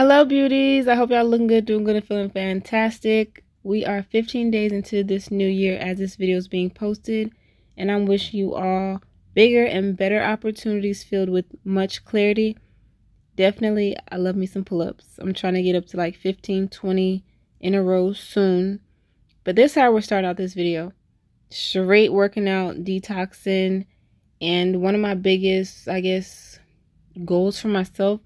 Hello, beauties. I hope y'all looking good, doing good, and feeling fantastic. We are 15 days into this new year as this video is being posted, and I'm wishing you all bigger and better opportunities filled with much clarity. Definitely, I love me some pull-ups. I'm trying to get up to like 15, 20 in a row soon. But this is how we're starting out this video. Straight working out, detoxing, and one of my biggest, I guess, goals for myself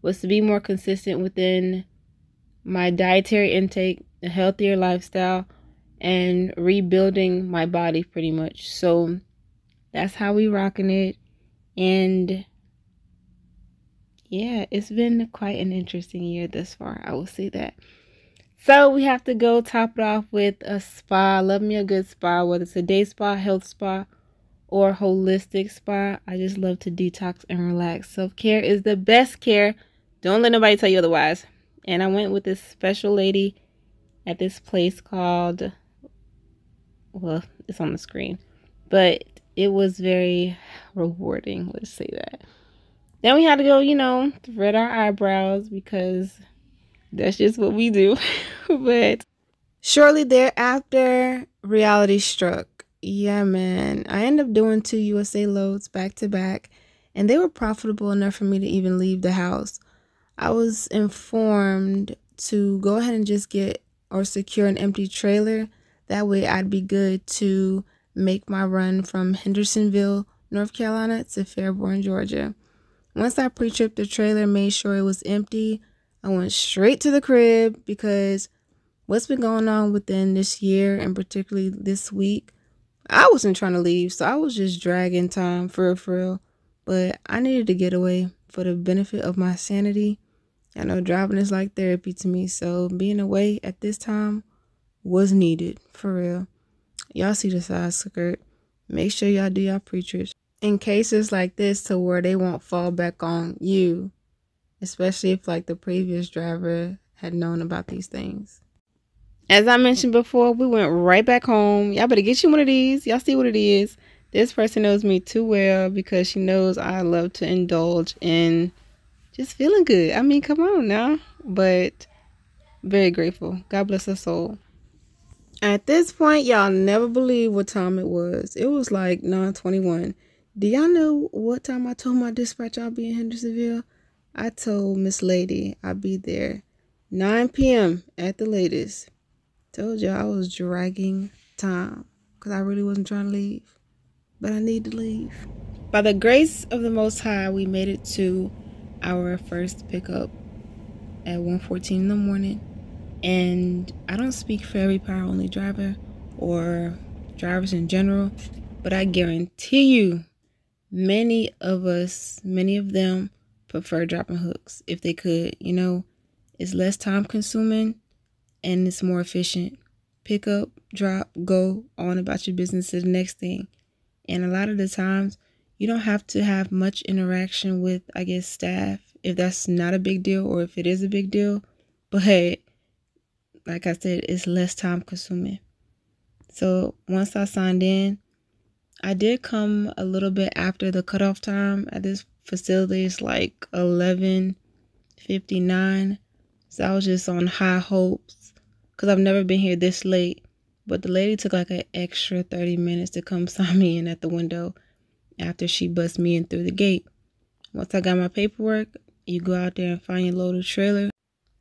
was to be more consistent within my dietary intake, a healthier lifestyle, and rebuilding my body pretty much. So that's how we rocking it. And yeah, it's been quite an interesting year thus far, I will say that. So we have to go top it off with a spa. Love me a good spa, whether it's a day spa, health spa, or holistic spa. I just love to detox and relax. Self-care is the best care. Don't let nobody tell you otherwise. And I went with this special lady at this place called, well, it's on the screen, but it was very rewarding. Let's say that. Then we had to go, thread our eyebrows because that's just what we do. But shortly thereafter, reality struck. Yeah, man. I ended up doing 2 USA loads back to back, and they were profitable enough for me to even leave the house. I was informed to go ahead and just get or secure an empty trailer. That way I'd be good to make my run from Hendersonville, North Carolina to Fairborn, Georgia. Once I pre-tripped the trailer, made sure it was empty, I went straight to the crib because what's been going on within this year and particularly this week, I wasn't trying to leave, so I was just dragging time for real. But I needed to get away for the benefit of my sanity. I know driving is like therapy to me, so being away at this time was needed, for real. Y'all see the side skirt. Make sure y'all do y'all pre-trips in cases like this to where they won't fall back on you, especially if like the previous driver had known about these things. As I mentioned before, we went right back home. Y'all better get you one of these. Y'all see what it is. This person knows me too well because she knows I love to indulge in just feeling good. I mean, come on now. But very grateful. God bless her soul. At this point, y'all never believe what time it was. It was like 9:21. Do y'all know what time I told my dispatch I'll be in Hendersonville? I told Miss Lady I'll be there 9 p.m. at the latest. Told y'all I was dragging time because I really wasn't trying to leave. But I need to leave. By the grace of the Most High, we made it to our first pickup at 1:14 in the morning. And I don't speak for every power only driver or drivers in general, but I guarantee you many of them prefer dropping hooks if they could. It's less time consuming and it's more efficient. Pick up, drop, go on about your business to the next thing. And a lot of the times you don't have to have much interaction with, I guess, staff if that's not a big deal or if it is a big deal. But hey, like I said, it's less time consuming. So once I signed in, I did come a little bit after the cutoff time at this facility. It's like 11:59. So I was just on high hopes because I've never been here this late. But the lady took like an extra 30 minutes to come sign me in at the window after she bussed me in through the gate. Once I got my paperwork, you go out there and find your loaded trailer,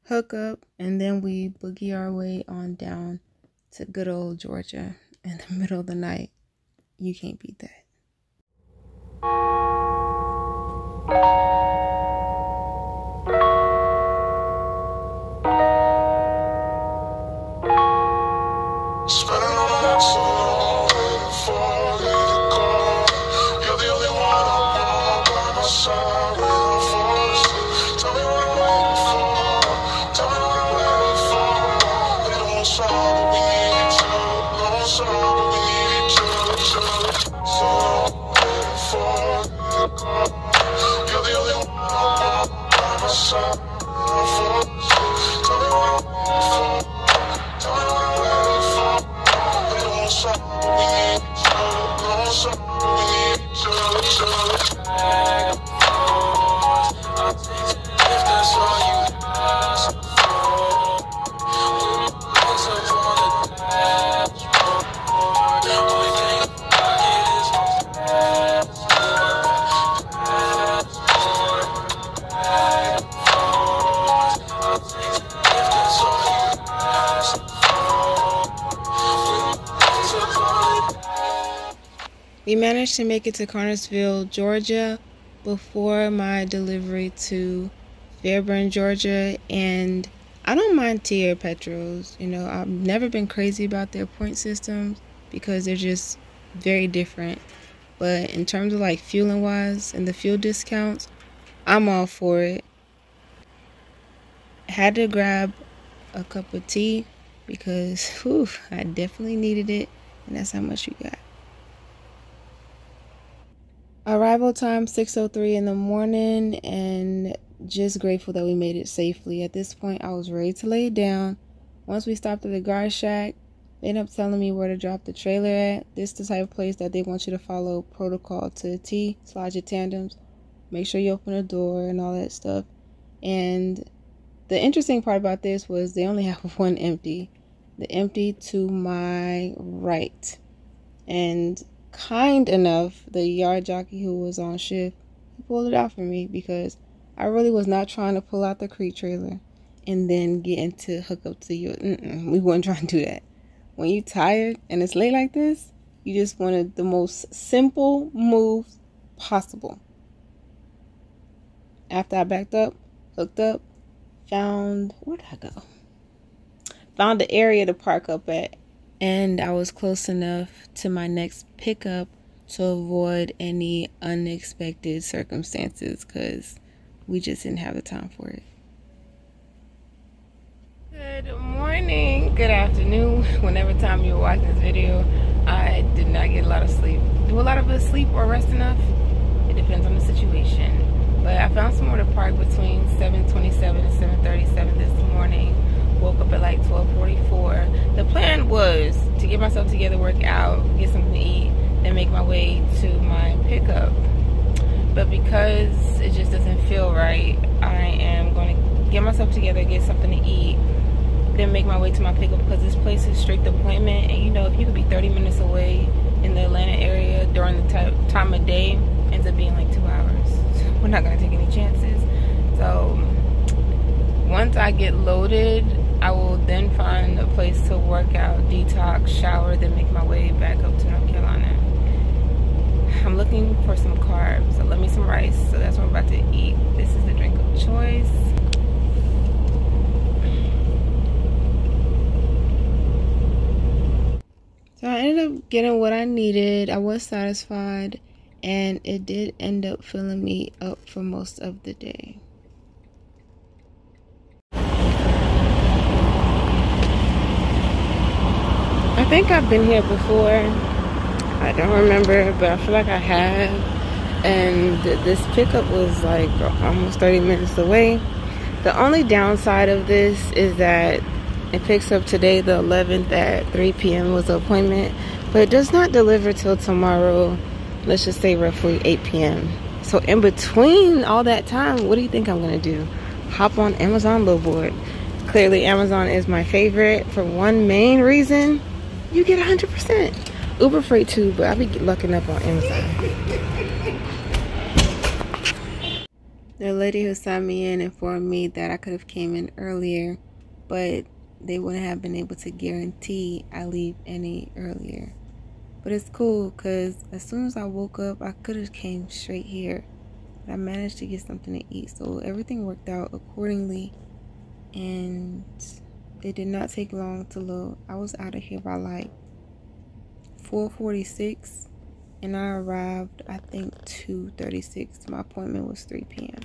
hook up, and then we boogie our way on down to good old Georgia in the middle of the night. You can't beat that. We managed to make it to Cartersville, Georgia before my delivery to Fairburn, Georgia, and I don't mind Tier Petros. You know, I've never been crazy about their point systems because they're just very different. But in terms of like fueling wise and the fuel discounts, I'm all for it. Had to grab a cup of tea because whew, I definitely needed it, and that's how much you got. Arrival time 6:03 in the morning, and just grateful that we made it safely. At this point, I was ready to lay it down. Once we stopped at the guard shack, they ended up telling me where to drop the trailer at. This is the type of place that they want you to follow protocol to the T. Slide your tandems, make sure you open the door and all that stuff. And the interesting part about this was they only have one empty. The empty to my right. And kind enough, the yard jockey who was on shift, he pulled it out for me because I really was not trying to pull out the Crete trailer and then get into hook up to you. We weren't trying to do that. When you're tired and it's late like this, you just wanted the most simple moves possible. After I backed up, hooked up, found, where did I go? Found the area to park up at, and I was close enough to my next pickup to avoid any unexpected circumstances because we just didn't have the time for it. Good morning, good afternoon, whenever time you're watching this video. I did not get a lot of sleep. Do a lot of us sleep or rest enough? It depends on the situation. But I found somewhere to park between 7:27 and 7:37 this morning. Woke up at like 12:44. The plan was to get myself together, work out, get something to eat, then make my way to my pickup. But because it just doesn't feel right, I am going to get myself together, get something to eat, then make my way to my pickup because this place is strict appointment. And you know, if you could be 30 minutes away in the Atlanta area during the time of day, ends up being like 2 hours. We're not going to take any chances. So once I get loaded, I will then find a place to work out, detox, shower, then make my way back up to North Carolina. I'm looking for some carbs. So let me some rice. So that's what I'm about to eat. This is the drink of choice. So I ended up getting what I needed. I was satisfied, and it did end up filling me up for most of the day. I think I've been here before. I don't remember, but I feel like I have. And this pickup was like almost 30 minutes away. The only downside of this is that it picks up today, the 11th, at 3 p.m. was the appointment, but it does not deliver till tomorrow, let's just say roughly 8 p.m. So in between all that time, what do you think I'm gonna do? Hop on Amazon billboard. Clearly Amazon is my favorite for one main reason: you get 100%. Uber Freight too, but I'll be lucking up on Amazon. The lady who signed me in informed me that I could have came in earlier, but they wouldn't have been able to guarantee I leave any earlier. But it's cool because as soon as I woke up, I could have came straight here. But I managed to get something to eat, so everything worked out accordingly. And it did not take long to load. I was out of here by like 4:46, and I arrived, I think, 2:36. My appointment was 3 p.m.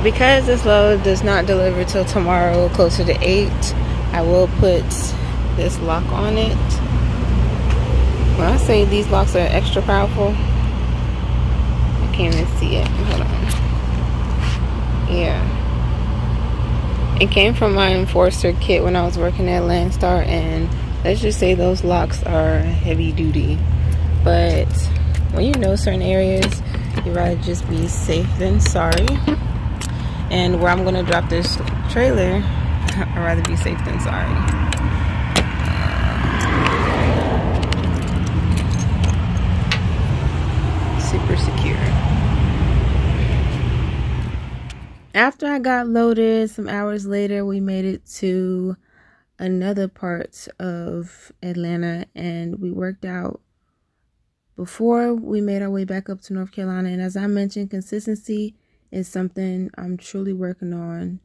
Because this load does not deliver till tomorrow, closer to 8, I will put this lock on it. When I say these locks are extra powerful, I can't even see it. Hold on. Yeah. It came from my Enforcer kit when I was working at Landstar, and let's just say those locks are heavy duty. But when you know certain areas, you'd rather just be safe than sorry. And where I'm gonna drop this trailer, I'd rather be safe than sorry. Super secure. After I got loaded, some hours later, we made it to another part of Atlanta, and we worked out before we made our way back up to North Carolina. And as I mentioned, consistency is something I'm truly working on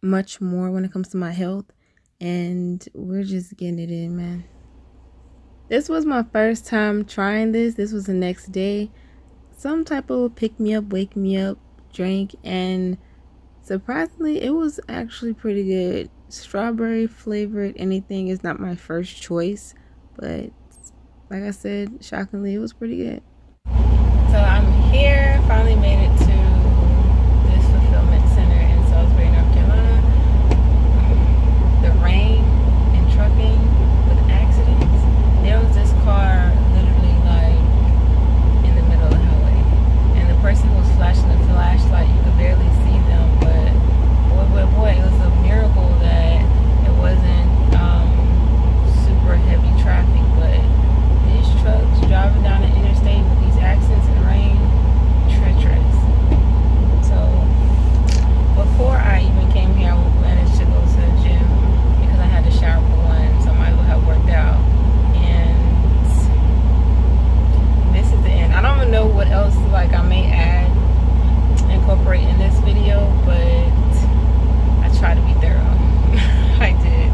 much more when it comes to my health, and we're just getting it in, man. This was my first time trying this. This was the next day. Some type of pick me up, wake me up drink, and surprisingly, it was actually pretty good. Strawberry flavored anything is not my first choice, but like I said, shockingly, it was pretty good. So I'm here, finally made it to this fulfillment center in Salisbury, North Carolina. The rain and trucking with accidents. There was this car literally like in the middle of the highway, and the person who was flashing the flashlight, you could barely see them, but boy, it was a miracle that it wasn't super heavy traffic. But these trucks driving down the interstate with these accidents in the rain, treacherous. So before I even came here, I managed to go to the gym because I had to shower for one, so I might as well have worked out. And this is the end. I don't even know what else like I may add, incorporate in this video, but I try to be thorough. I did.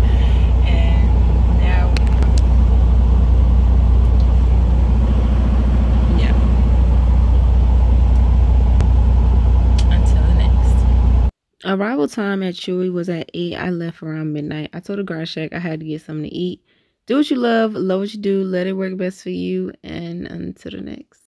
And now, yeah. Until the next. Arrival time at Chewy was at 8. I left around midnight. I told the guard check I had to get something to eat. Do what you love what you do, let it work best for you, and until the next.